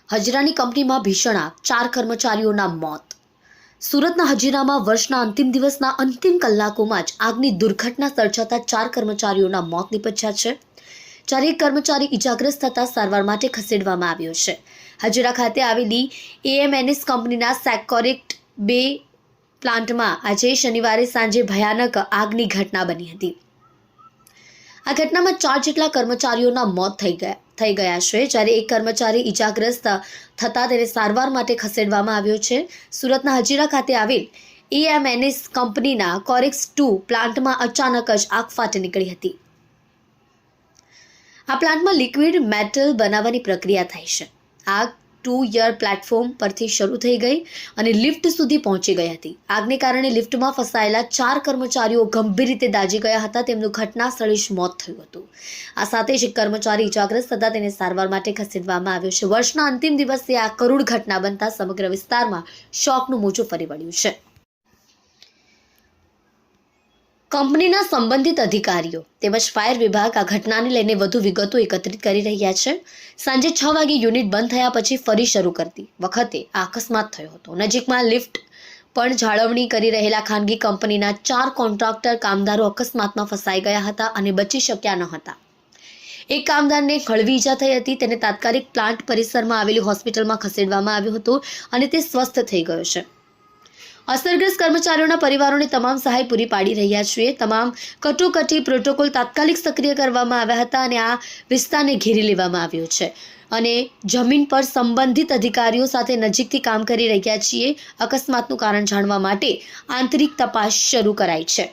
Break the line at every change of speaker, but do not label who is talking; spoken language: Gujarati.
હજીરાની કંપનીમાં ભીષણ આગ, 4 કર્મચારીઓના મોત। સુરતના હજીરામાં વર્ષના અંતિમ દિવસના અંતિમ કલાકોમાં જ આગની દુર્ઘટના સર્જાતા 4 કર્મચારીઓના મોત નિપજ્યા છે, જ્યારે એક કર્મચારી ઇજાગ્રસ્ત થતા સારવાર માટે ખસેડવામાં આવ્યો છે। હજીરા ખાતે આવેલી એએમએનએસ કંપનીના સેકોરેક્ટ 2 પ્લાન્ટમાં આજે શનિવારે સાંજે ભયાનક આગની ઘટના બની હતી। આ ઘટનામાં 4 જેટલા કર્મચારીઓના મોત થઈ ગયા છે, જ્યારે એક કર્મચારી ઇજાગ્રસ્ત થતાં તેને સારવાર માટે ખસેડવામાં આવ્યો છે। સુરતના હજીરા ખાતે આવેલ એએમએનએસ કંપનીના કોરેક્સ 2 પ્લાન્ટમાં અચાનક જ આગ ફાટી નીકળી હતી। આ પ્લાન્ટમાં લિક્વિડ મેટલ બનાવવાની પ્રક્રિયા થાય છે। આગ 2 પ્લેટફોર્મ પરથી શરૂ થઈ ગઈ અને લિફ્ટ સુધી પહોંચી ગઈ હતી। આગને કારણે લિફ્ટમાં ફસાયેલા 4 કર્મચારીઓ ગંભીર રીતે દાઝી ગયા હતા, તેમનું ઘટના સ્થળે જ મોત થયું હતું। આ સાથે જ એક કર્મચારી ઇજાગ્રસ્ત થતા તેને સારવાર માટે ખસેડવામાં આવ્યો છે। વર્ષના અંતિમ દિવસે આ કરુણ ઘટના બનતા સમગ્ર વિસ્તારમાં શોકનું મોજું ફરી વળ્યું છે। કંપનીના સંબંધિત અધિકારીઓ તેમજ ફાયર વિભાગ આ ઘટનાને લઈને વધુ વિગતો એકત્રિત કરી રહ્યા છે। સાંજે 6 વાગે યુનિટ બંધ થયા પછી ફરી શરૂ કરતી વખતે આ અકસ્માત થયો હતો। નજીકમાં લિફ્ટ પણ જાળવણી કરી રહેલા ખાનગી કંપનીના 4 કોન્ટ્રાક્ટર કામદારો અકસ્માતમાં ફસાઈ ગયા હતા અને બચી શક્યા ન હતા। એક કામદારને હળવી ઈજા થઈ હતી, તેને તાત્કાલિક પ્લાન્ટ પરિસરમાં આવેલી હોસ્પિટલમાં ખસેડવામાં આવ્યો હતો અને તે સ્વસ્થ થઈ ગયો છે। અસરગ્રસ્ત કર્મચારીઓના પરિવારોને તમામ સહાય પૂરી પાડી રહ્યા છીએ। તમામ કટોકટી પ્રોટોકોલ તાત્કાલિક સક્રિય કરવામાં આવ્યા હતા અને આ વિસ્તારને ઘેરી લેવામાં આવ્યો છે અને જમીન પર સંબંધિત અધિકારીઓ સાથે નજીકથી કામ કરી રહ્યા છીએ। અકસ્માતનું કારણ જાણવા માટે આંતરિક તપાસ શરૂ કરાઈ છે।